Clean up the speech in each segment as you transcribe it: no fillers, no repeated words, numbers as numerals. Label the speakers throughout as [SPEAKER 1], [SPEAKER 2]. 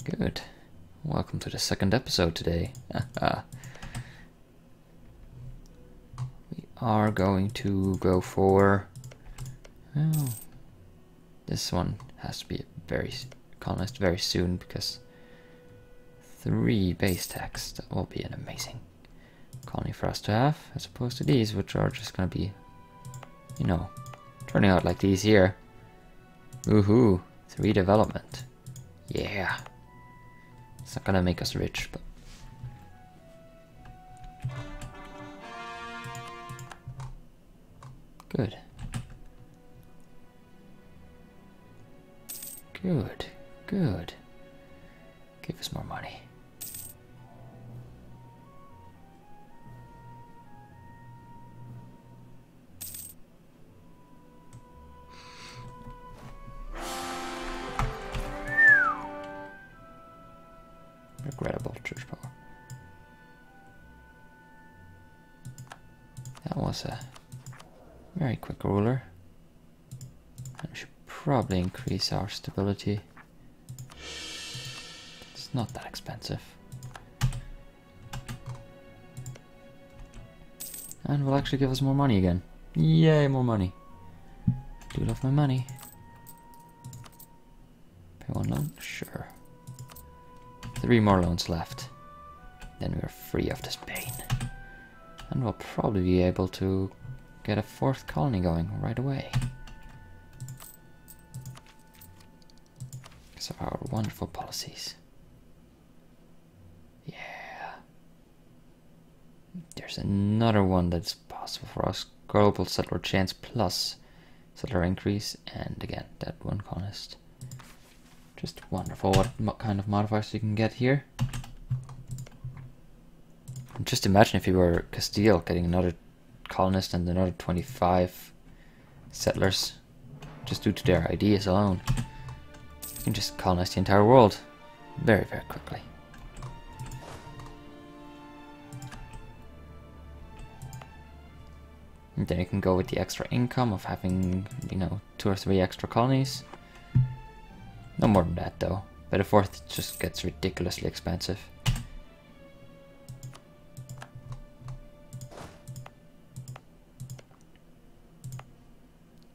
[SPEAKER 1] Good. Welcome to the second episode today. We are going to go for... Well, this one has to be colonized very soon because 3 base techs, that will be an amazing colony for us to have, as opposed to these, which are just going to be, you know, turning out like these here. Woohoo! 3 development. Yeah. It's not gonna make us rich, but... Good. Good. Good. Give us more money. Regrettable church power. That was a very quick ruler. And we should probably increase our stability. It's not that expensive. And will actually give us more money again. Yay, more money. Do love my money. Pay 1 loan? Sure. 3 more loans left. Then we're free of this pain. And we'll probably be able to get a 4th colony going right away. Because of our wonderful policies. Yeah. There's another one that's possible for us. Global settler chance plus settler increase. And again, that 1 colonist. Just wonderful what kind of modifiers you can get here. Just imagine if you were Castile getting another colonist and another 25 settlers just due to their ideas alone. You can just colonize the entire world very, very quickly. And then you can go with the extra income of having, you know, 2 or 3 extra colonies. No more than that though. By the 4th it just gets ridiculously expensive.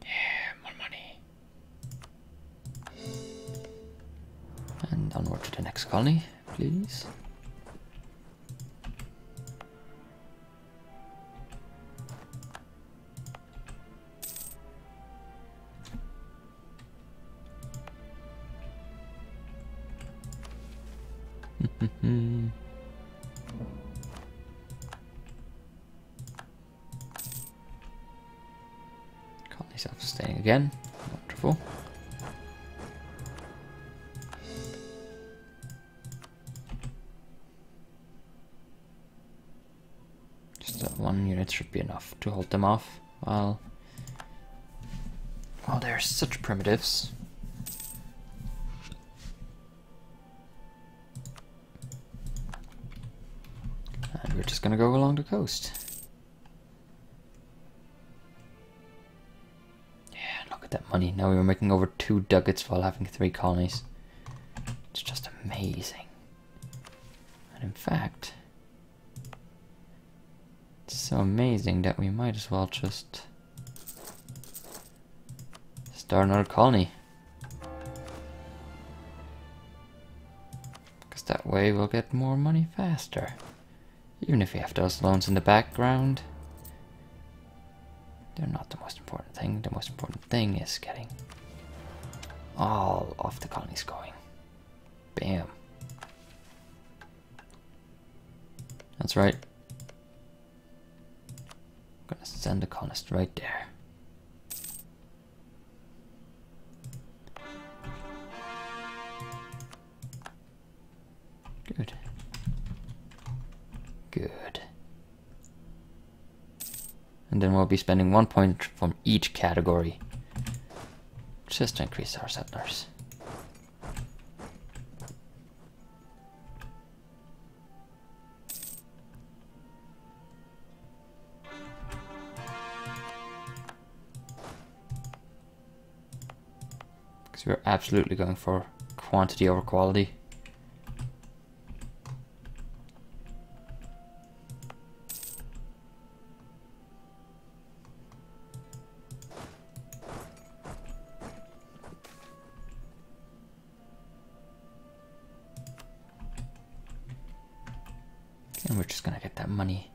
[SPEAKER 1] Yeah, more money. And onward to the next colony, please. Colony self-sustaining again. Wonderful. Just that 1 unit should be enough to hold them off while they're such primitives. And we're just gonna go along the coast. Yeah, look at that money. Now we're making over 2 ducats while having 3 colonies. It's just amazing. And in fact, it's so amazing that we might as well just start another colony. Because that way we'll get more money faster. Even if we have those loans in the background, they're not the most important thing. The most important thing is getting all of the colonies going. Bam. That's right. I'm gonna send a colonist right there. Good. Good. And then we'll be spending 1 point from each category just to increase our settlers. Because we're absolutely going for quantity over quality. And we're just gonna get that money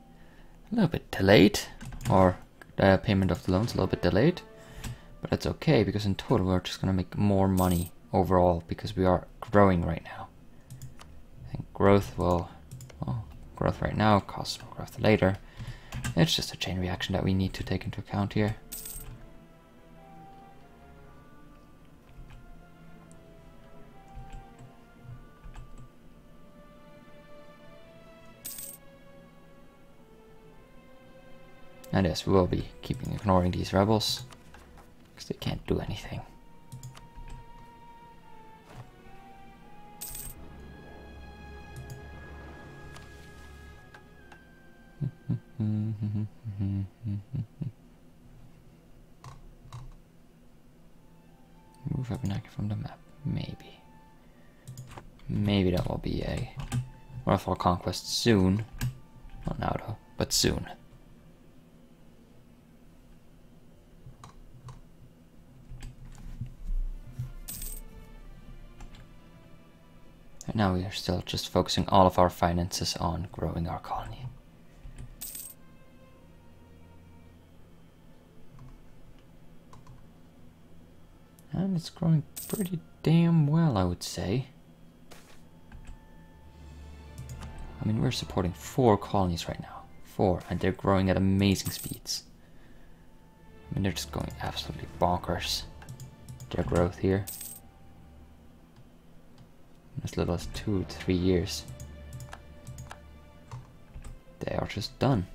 [SPEAKER 1] a little bit delayed, or the payment of the loans a little bit delayed. But that's okay, because in total we're just gonna make more money overall, because we are growing right now. I think growth will, well, growth right now costs more growth later. It's just a chain reaction that we need to take into account here. And yes, we will be ignoring these rebels, because they can't do anything. Move Abenaki from the map, maybe. Maybe that will be a wonderful conquest soon. Not now though, but soon. Right now we are still just focusing all of our finances on growing our colony. And it's growing pretty damn well, I would say. I mean, we're supporting 4 colonies right now. 4, and they're growing at amazing speeds. I mean, they're just going absolutely bonkers. Their growth here. As little as 2 to 3 years. They are just done.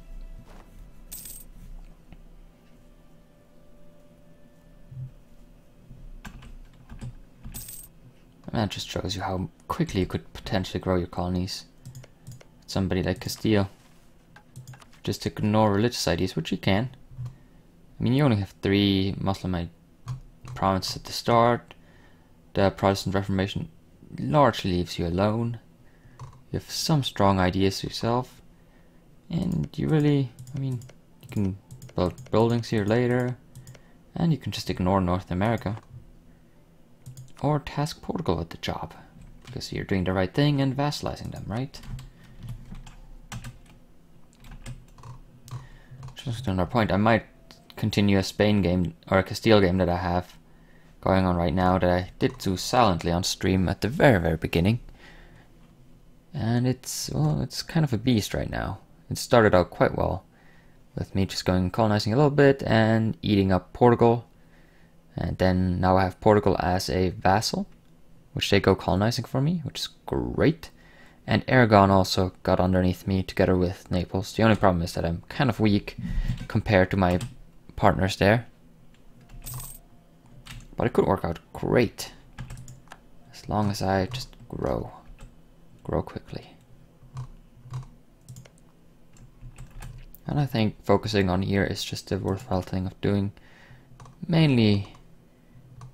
[SPEAKER 1] And that just shows you how quickly you could potentially grow your colonies. Somebody like Castile. Just ignore religious ideas, which you can. I mean, you only have 3 Muslim provinces at the start. The Protestant Reformation largely leaves you alone. You have some strong ideas yourself. And you really, I mean, you can build buildings here later. And you can just ignore North America. Or task Portugal with the job, because you're doing the right thing and vassalizing them, right? Just another point, I might continue a Spain game, or a Castile game that I have going on right now, that I did do silently on stream at the very, very beginning. And it's, well, it's kind of a beast right now. It started out quite well, with me just going colonizing a little bit and eating up Portugal. And then now I have Portugal as a vassal, which they go colonizing for me, which is great. And Aragon also got underneath me together with Naples. The only problem is that I'm kind of weak compared to my partners there. But it could work out great, as long as I just grow quickly. And I think focusing on here is just a worthwhile thing of doing, mainly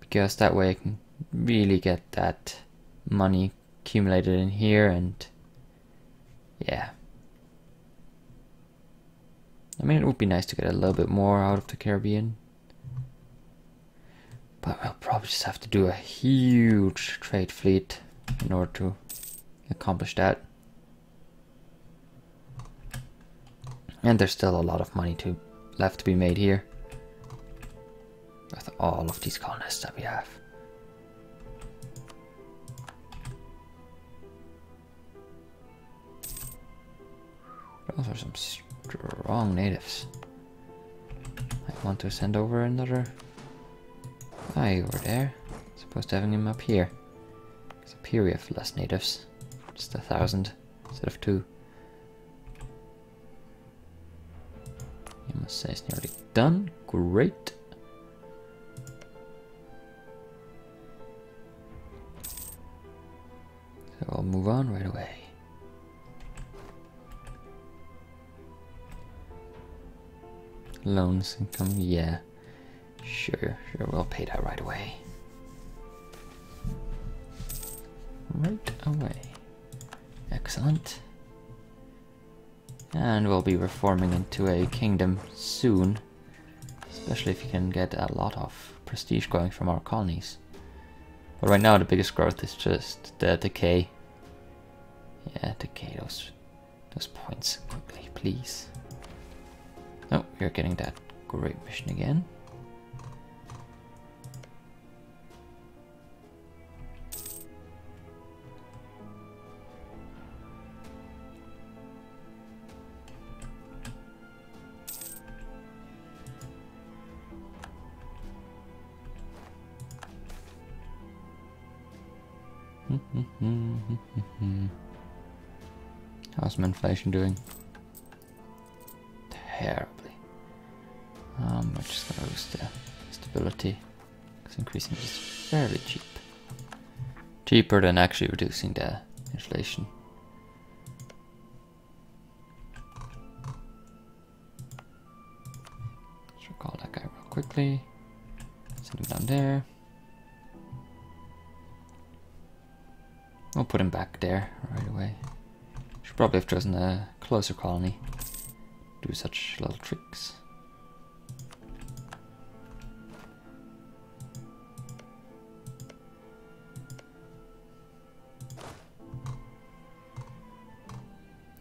[SPEAKER 1] because that way I can really get that money accumulated in here, and yeah. I mean, it would be nice to get a little bit more out of the Caribbean, but we'll probably just have to do a huge trade fleet in order to accomplish that. And there's still a lot of money left to be made here with all of these colonists that we have. Those are some strong natives. I want to send over another guy over there. Supposed to having him up here. Because up here we have less natives. Just 1,000 instead of 2. I must say it's nearly done. Great. So I'll move on right away. Loans income, yeah. Sure, we'll pay that right away. Right away. Excellent. And we'll be reforming into a kingdom soon. Especially if you can get a lot of prestige going from our colonies. But right now the biggest growth is just the decay. Yeah, decay, those those points quickly, please. Oh, you're getting that great mission again. How's my inflation doing? Terribly. We're just gonna lose the stability. Because increasing is fairly cheap. Cheaper than actually reducing the inflation. Let's recall that guy real quickly. Send him down there. We'll put him back there right away. Should probably have chosen a closer colony. Do such little tricks.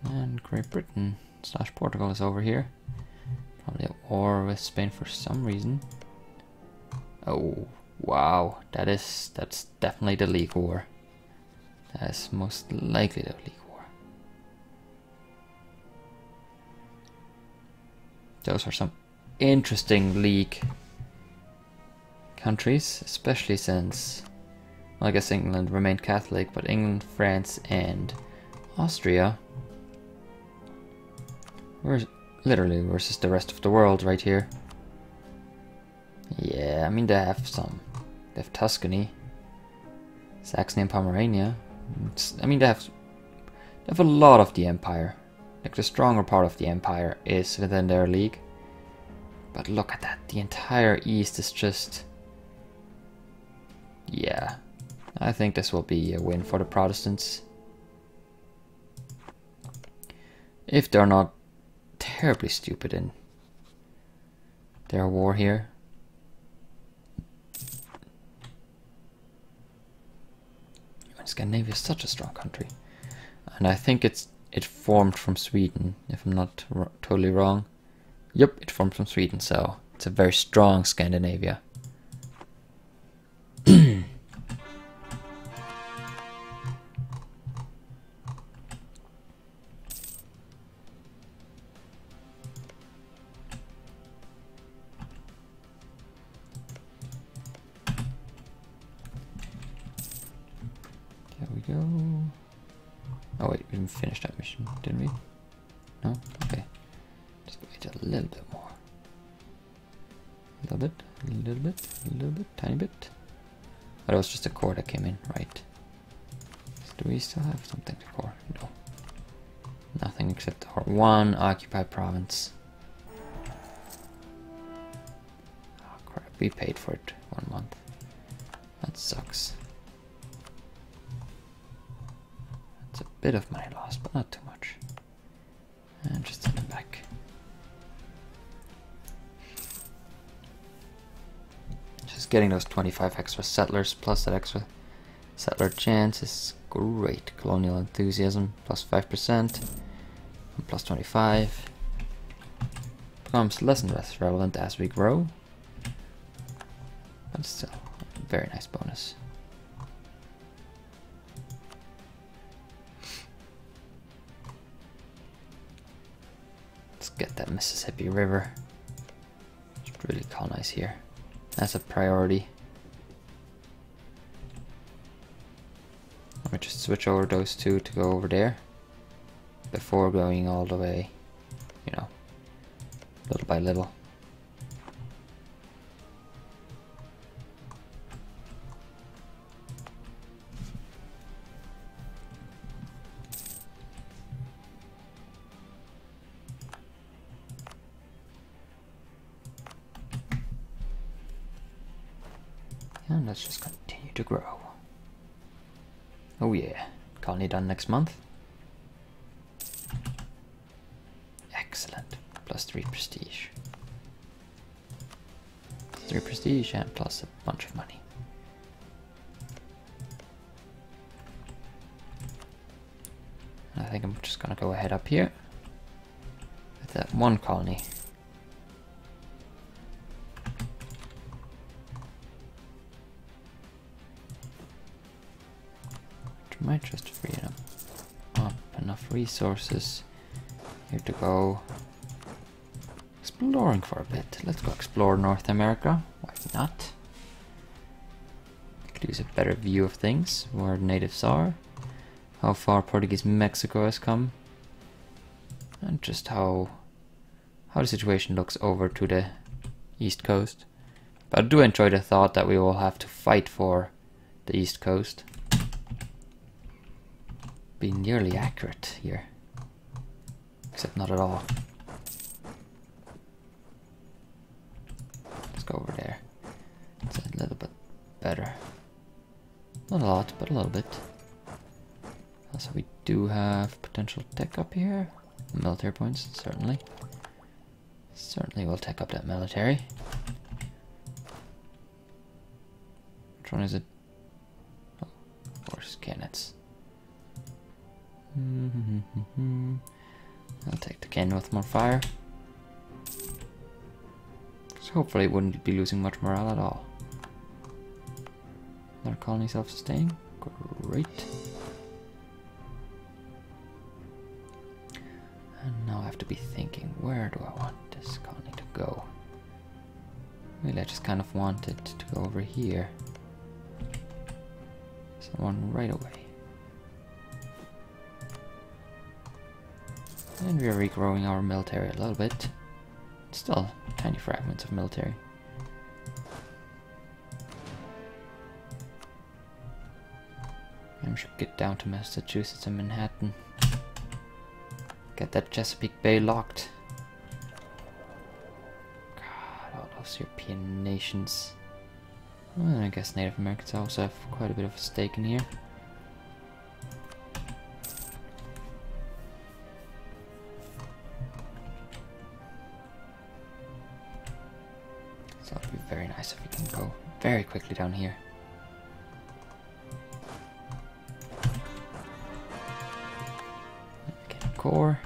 [SPEAKER 1] And Great Britain / Portugal is over here. Probably at war with Spain for some reason. Oh wow, that's definitely the League War. That is most likely the League War. Those are some interesting League countries, especially since, well, I guess England remained Catholic, but England, France, and Austria were literally versus the rest of the world right here. Yeah, I mean they have Tuscany, Saxony and Pomerania. I mean they have a lot of the empire. Like the stronger part of the empire is within their league. But look at that, the entire east is just... Yeah, I think this will be a win for the Protestants. If they're not terribly stupid in their war here. Scandinavia is such a strong country, and I think it formed from Sweden, if I'm not totally wrong. Yep, it formed from Sweden, so it's a very strong Scandinavia. Go. Oh wait, we didn't finish that mission, didn't we? No? Okay. Just wait a little bit more. A little bit, a little bit, a little bit, tiny bit. Oh, that was just a core that came in, right. So do we still have something to core? No. Nothing except our one occupied province. Oh crap, we paid for it 1 month. That sucks. Bit of money lost, but not too much. And just send them back. Just getting those 25 extra settlers plus that extra settler chance is great. Colonial enthusiasm plus 5% and plus 25. Becomes less and less relevant as we grow, but still a very nice bonus. Get that Mississippi River. Should really colonize here. That's a priority. Let me just switch over those two to go over there before going all the way, you know, little by little. And let's just continue to grow. Oh yeah, colony done next month. Excellent. Plus 3 prestige. 3 prestige and plus a bunch of money. I think think I'm just gonna go ahead up here with that one colony. Which might just free them up enough resources here to go exploring for a bit. Let's go explore North America. Why not? Could use a better view of things, where natives are, how far Portuguese Mexico has come, and just how the situation looks over to the east coast. But I do enjoy the thought that we will have to fight for the east coast. Be nearly accurate here, except not at all. Let's go over there. It's a little bit better. Not a lot, but a little bit. Also, we do have potential tech up here. Military points, certainly. Certainly we'll tech up that military. Which one is it? Oh, of course, cannons. I'll take the cannon with more fire. So hopefully it wouldn't be losing much morale at all. Another colony self-sustaining. Great. And now I have to be thinking, where do I want this colony to go? Really, I just kind of want it to go over here. Someone right away. And we are regrowing our military a little bit. Still tiny fragments of military. And we should get down to Massachusetts and Manhattan. Get that Chesapeake Bay locked. God, all those European nations. Well, I guess Native Americans also have quite a bit of a stake in here. So it'll be very nice if we can go very quickly down here. Get a core.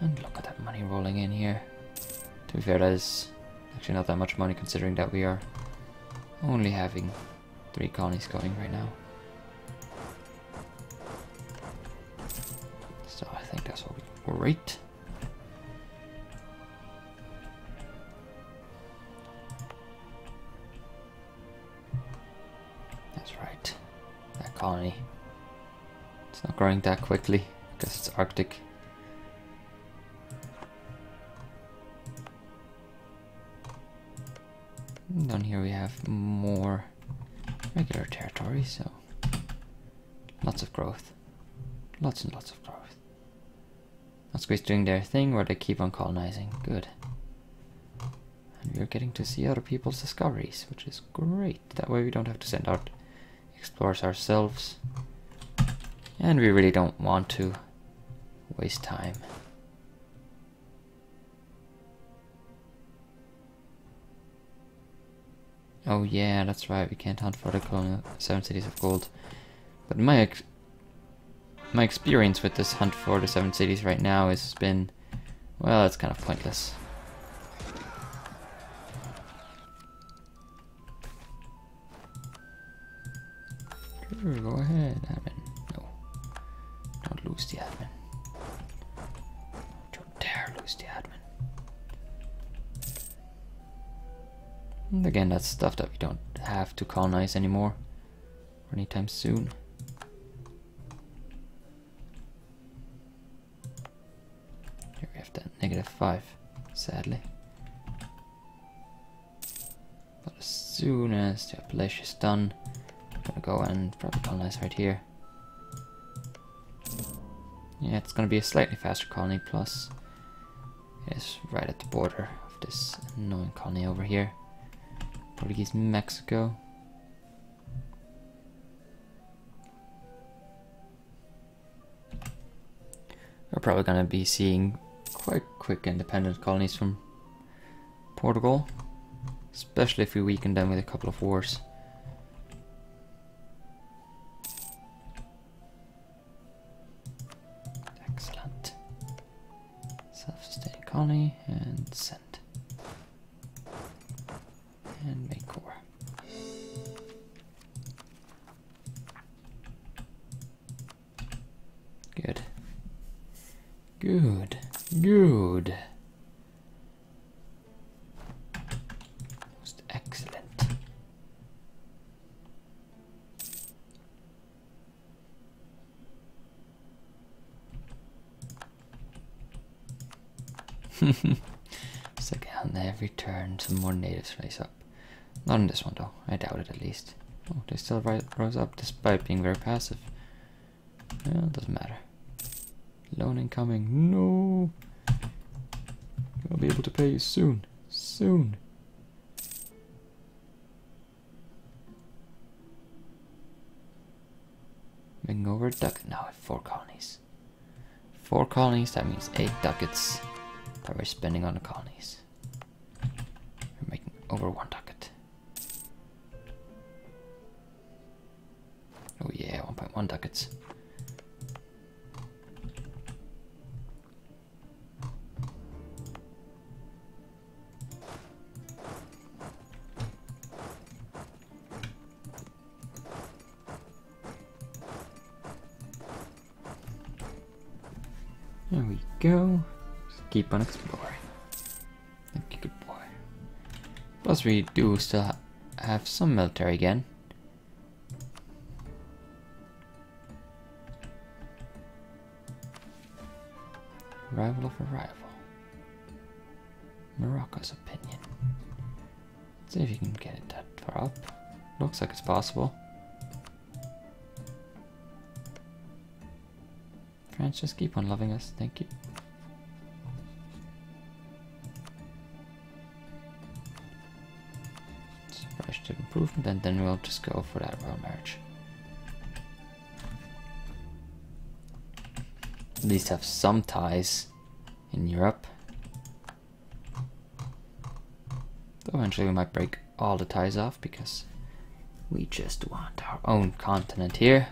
[SPEAKER 1] And look at that money rolling in here. To be fair, that is actually not that much money considering that we are only having 3 colonies going right now. So I think that's what we great. That's right. That colony. It's not growing that quickly because it's Arctic. Down here we have more regular territory, so lots of growth. Lots and lots of growth. Moscow's doing their thing where they keep on colonizing. Good. And we're getting to see other people's discoveries, which is great. That way we don't have to send out explorers ourselves. And we really don't want to waste time. Oh yeah, that's right, we can't hunt for the colonial 7 cities of gold. But my experience with this hunt for the 7 cities right now has been, well, it's kind of pointless. Sure, go ahead, admin. No, don't lose the admin. Don't dare lose the admin. And again, that's stuff that we don't have to colonize anymore or anytime soon. Here we have that -5, sadly. But as soon as the Appalachia is done, I'm gonna go and probably colonize right here. Yeah, it's gonna be a slightly faster colony, plus it's right at the border of this annoying colony over here. Portuguese Mexico. We're probably going to be seeing quite quick independent colonies from Portugal, especially if we weaken them with a couple of wars. colony and send. And make core. Good. Good. Good. Most excellent. It's like on every turn some more natives rise up. Not in this one though, I doubt it at least. Oh, they still rose up despite being very passive. Well, doesn't matter. Loan incoming, no! I'll be able to pay you soon, soon. Making over a ducat now at 4 colonies. 4 colonies, that means 8 ducats that we're spending on the colonies. We're making over 1 ducat. Oh yeah, 1.1 ducats. There we go. Just keep on exploring. Thank you, good boy. Plus we do still have some military again. Arrival of a rival. Morocco's opinion. Let's see if you can get it that far up. Looks like it's possible. France, just keep on loving us, thank you. Surprise to improvement, and then we'll just go for that royal marriage. At least have some ties in Europe. Though eventually we might break all the ties off because we just want our own continent here.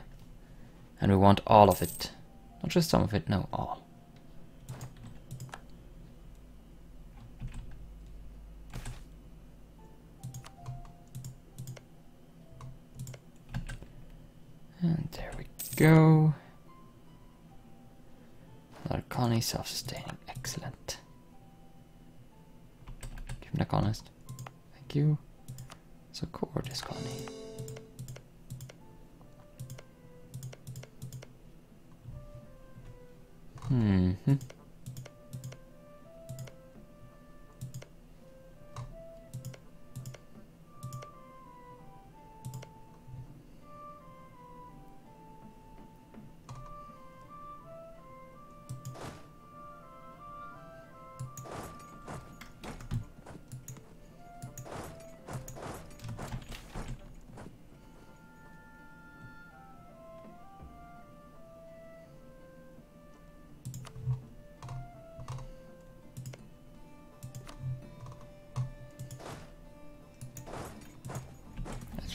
[SPEAKER 1] And we want all of it. Not just some of it, no, all. And there we go. Another colony, self-sustaining, excellent. Give me that colonist. Thank you. So core this colony. Mm-hmm.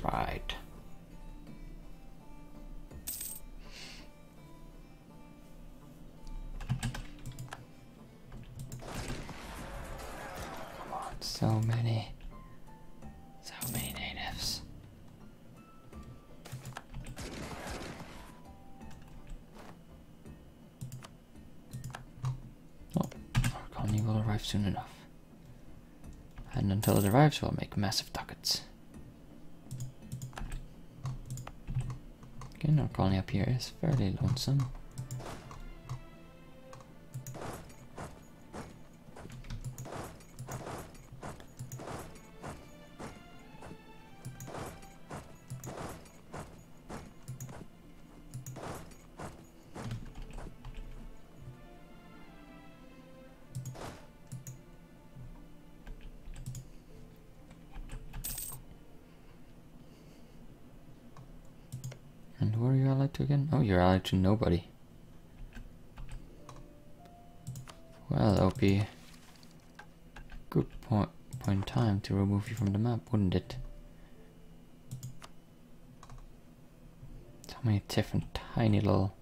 [SPEAKER 1] Right. Come on, so many natives. Oh, our colony will arrive soon enough. And until it arrives, we'll make massive ducats. Again, our colony up here is fairly lonesome. And who are you allied to again? Oh, you're allied to nobody. Well, that would be a good point in time to remove you from the map, wouldn't it? So many different tiny little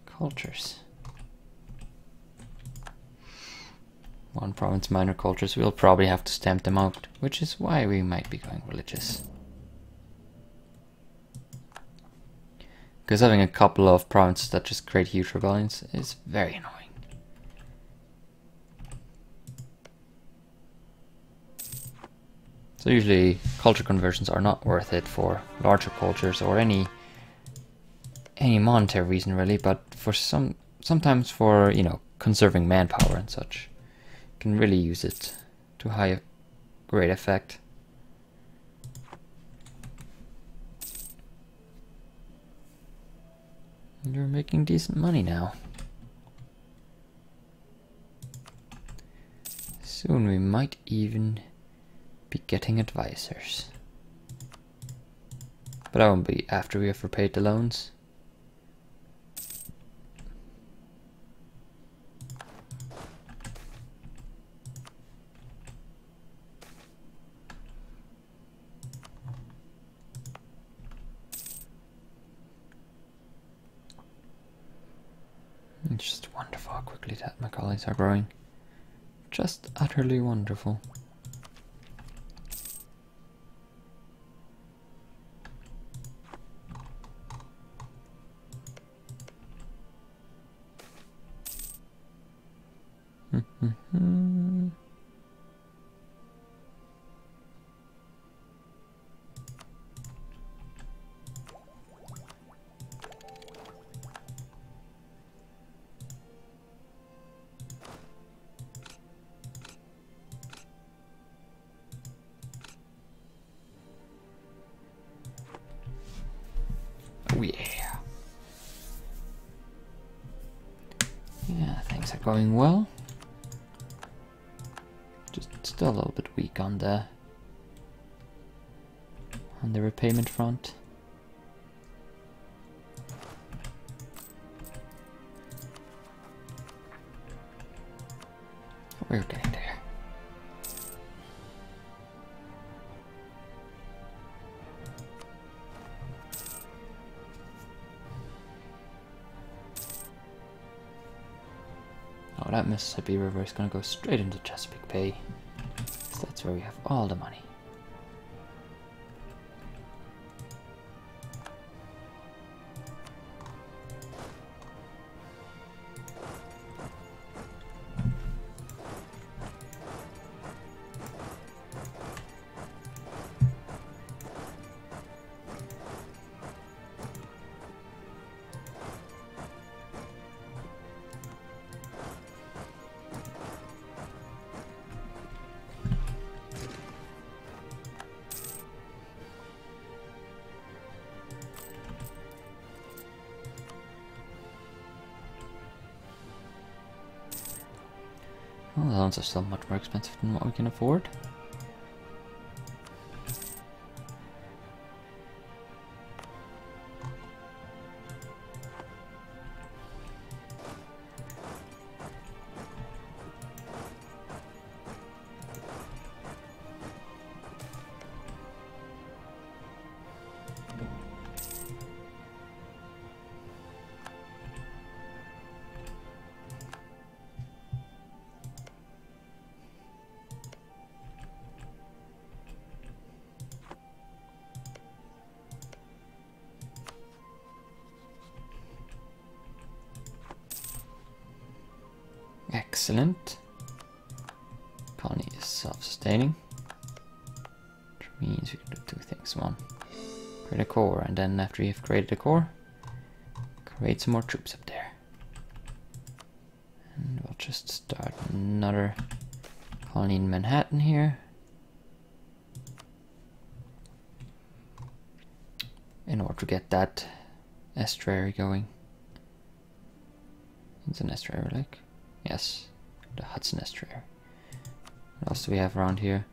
[SPEAKER 1] cultures. one province minor cultures, we'll probably have to stamp them out, which is why we might be going religious. Because having a couple of provinces that just create huge rebellions is very annoying. So usually culture conversions are not worth it for larger cultures or any monetary reason really, but for sometimes for, you know, conserving manpower and such. You can really use it to great effect. You're making decent money now. Soon we might even be getting advisors. But that won't be after we have repaid the loans. It's just wonderful how quickly that my colonies are growing. Just utterly wonderful. Oh yeah. Yeah, things are going well. Just still a little bit weak on the repayment front. We're getting there. Oh, that Mississippi River is going to go straight into Chesapeake Bay. So that's where we have all the money. Well, the loans are still much more expensive than what we can afford. Excellent. Colony is self-sustaining, which means we can do two things. One, create a core, and then after you've created a core, create some more troops up there. And we'll just start another colony in Manhattan here. In order to get that estuary going. It's an estuary lake. Yes, the Hudson Estuary. What else do we have around here?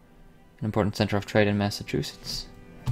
[SPEAKER 1] An important center of trade in Massachusetts.